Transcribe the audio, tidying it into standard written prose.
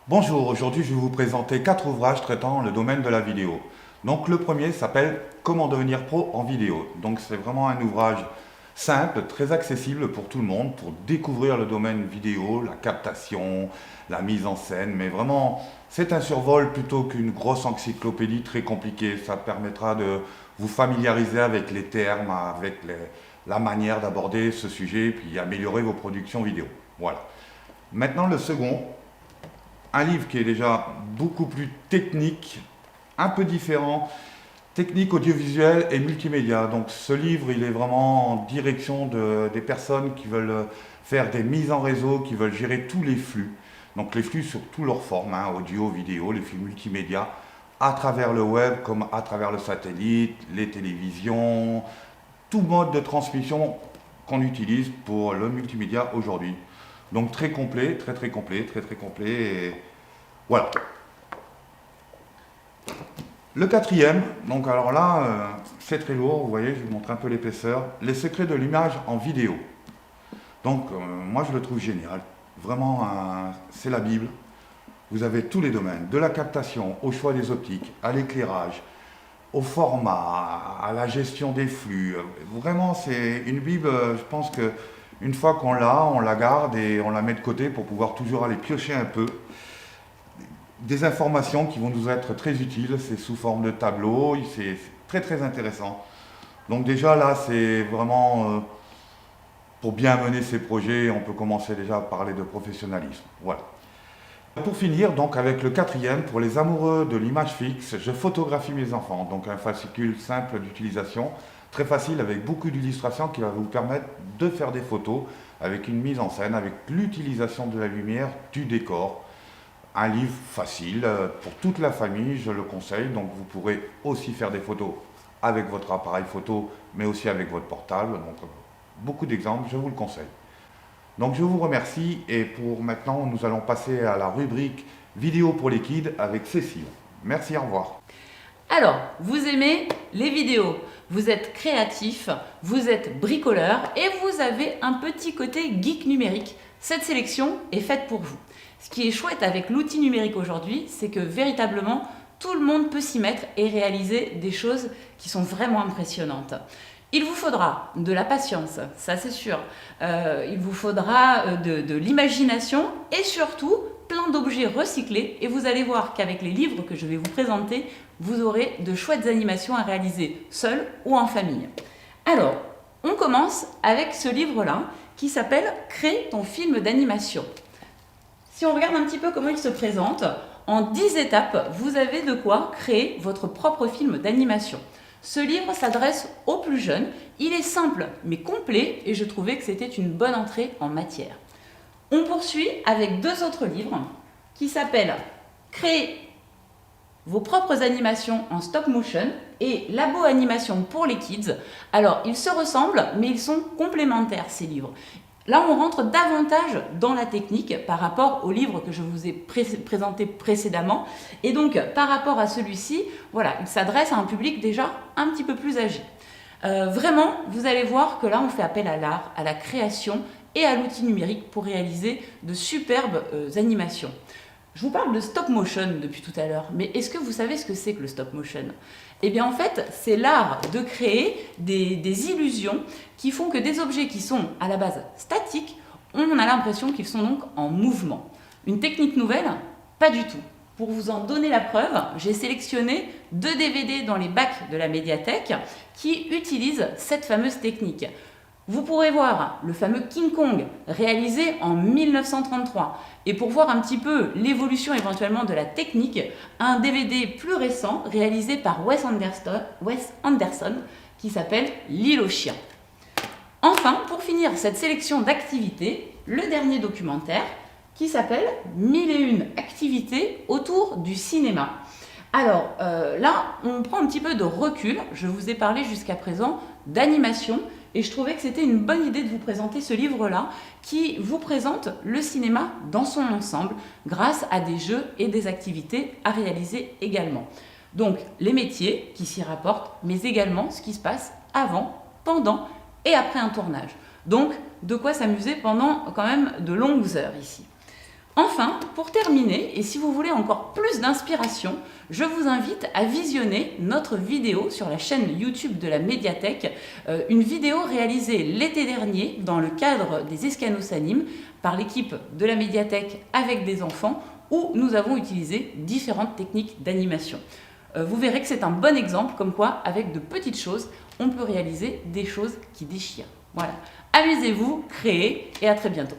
Bonjour, aujourd'hui je vais vous présenter 4 ouvrages traitant le domaine de la vidéo. Donc le premier s'appelle Comment devenir pro en vidéo. Donc c'est vraiment un ouvrage simple, très accessible pour tout le monde, pour découvrir le domaine vidéo, la captation, la mise en scène. Mais vraiment, c'est un survol plutôt qu'une grosse encyclopédie très compliquée. Ça permettra de vous familiariser avec les termes, avec la manière d'aborder ce sujet, puis améliorer vos productions vidéo. Voilà. Maintenant le second. Un livre qui est déjà beaucoup plus technique, un peu différent, technique audiovisuelle et multimédia. Donc ce livre, il est vraiment en direction des personnes qui veulent faire des mises en réseau, qui veulent gérer tous les flux. Donc les flux sur toutes leurs formes, audio, vidéo, les flux multimédia, à travers le web comme à travers le satellite, les télévisions, tout mode de transmission qu'on utilise pour le multimédia aujourd'hui. Donc très complet, très complet, très complet. Et voilà. Le quatrième, donc alors là, c'est très lourd, vous voyez, je vous montre un peu l'épaisseur. Les secrets de l'image en vidéo. Donc moi je le trouve génial. Vraiment, c'est la Bible. Vous avez tous les domaines, de la captation, au choix des optiques, à l'éclairage, au format, à la gestion des flux. Vraiment, c'est une Bible, je pense que une fois qu'on l'a, on la garde et on la met de côté pour pouvoir toujours aller piocher un peu. Des informations qui vont nous être très utiles, c'est sous forme de tableau, c'est très intéressant. Donc déjà là, c'est vraiment pour bien mener ces projets, on peut commencer déjà à parler de professionnalisme. Voilà. Pour finir, donc avec le quatrième, pour les amoureux de l'image fixe, je photographie mes enfants. Donc un fascicule simple d'utilisation, très facile avec beaucoup d'illustrations qui va vous permettre de faire des photos avec une mise en scène, avec l'utilisation de la lumière, du décor. Un livre facile pour toute la famille, je le conseille. Donc vous pourrez aussi faire des photos avec votre appareil photo, mais aussi avec votre portable. Donc beaucoup d'exemples, je vous le conseille. Donc je vous remercie et pour maintenant, nous allons passer à la rubrique vidéo pour les kids avec Cécile. Merci, au revoir. Alors, vous aimez les vidéos, vous êtes créatif, vous êtes bricoleur et vous avez un petit côté geek numérique. Cette sélection est faite pour vous. Ce qui est chouette avec l'outil numérique aujourd'hui, c'est que véritablement, tout le monde peut s'y mettre et réaliser des choses qui sont vraiment impressionnantes. Il vous faudra de la patience, ça c'est sûr. Il vous faudra de l'imagination et surtout plein d'objets recyclés. Et vous allez voir qu'avec les livres que je vais vous présenter, vous aurez de chouettes animations à réaliser seul ou en famille. Alors, on commence avec ce livre-là qui s'appelle « Crée ton film d'animation ». Si on regarde un petit peu comment il se présente, en 10 étapes, vous avez de quoi créer votre propre film d'animation. Ce livre s'adresse aux plus jeunes, il est simple mais complet et je trouvais que c'était une bonne entrée en matière. On poursuit avec 2 autres livres qui s'appellent « Créer vos propres animations en stop motion » et « Labo animation pour les kids ». Alors, ils se ressemblent mais ils sont complémentaires ces livres. Là, on rentre davantage dans la technique par rapport au livre que je vous ai présenté précédemment. Et donc, par rapport à celui-ci, voilà, il s'adresse à un public déjà un petit peu plus âgé. Vraiment, vous allez voir que là, on fait appel à l'art, à la création et à l'outil numérique pour réaliser de superbes animations. Je vous parle de stop motion depuis tout à l'heure, mais est-ce que vous savez ce que c'est que le stop motion? Eh bien en fait, c'est l'art de créer des illusions qui font que des objets qui sont à la base statiques, on a l'impression qu'ils sont donc en mouvement. Une technique nouvelle? Pas du tout. Pour vous en donner la preuve, j'ai sélectionné 2 DVD dans les bacs de la médiathèque qui utilisent cette fameuse technique. Vous pourrez voir le fameux King Kong réalisé en 1933. Et pour voir un petit peu l'évolution éventuellement de la technique, un DVD plus récent réalisé par Wes Anderson qui s'appelle L'île aux chiens. Enfin, pour finir cette sélection d'activités, le dernier documentaire qui s'appelle 1001 activités autour du cinéma. Alors là, on prend un petit peu de recul. Je vous ai parlé jusqu'à présent d'animation et je trouvais que c'était une bonne idée de vous présenter ce livre-là qui vous présente le cinéma dans son ensemble grâce à des jeux et des activités à réaliser également. Donc les métiers qui s'y rapportent, mais également ce qui se passe avant, pendant et après un tournage. Donc de quoi s'amuser pendant quand même de longues heures ici. Enfin, pour terminer, et si vous voulez encore plus d'inspiration, je vous invite à visionner notre vidéo sur la chaîne YouTube de la médiathèque, une vidéo réalisée l'été dernier dans le cadre des Escanos Anime par l'équipe de la médiathèque avec des enfants, où nous avons utilisé différentes techniques d'animation. Vous verrez que c'est un bon exemple comme quoi, avec de petites choses, on peut réaliser des choses qui déchirent. Voilà. Amusez-vous, créez et à très bientôt.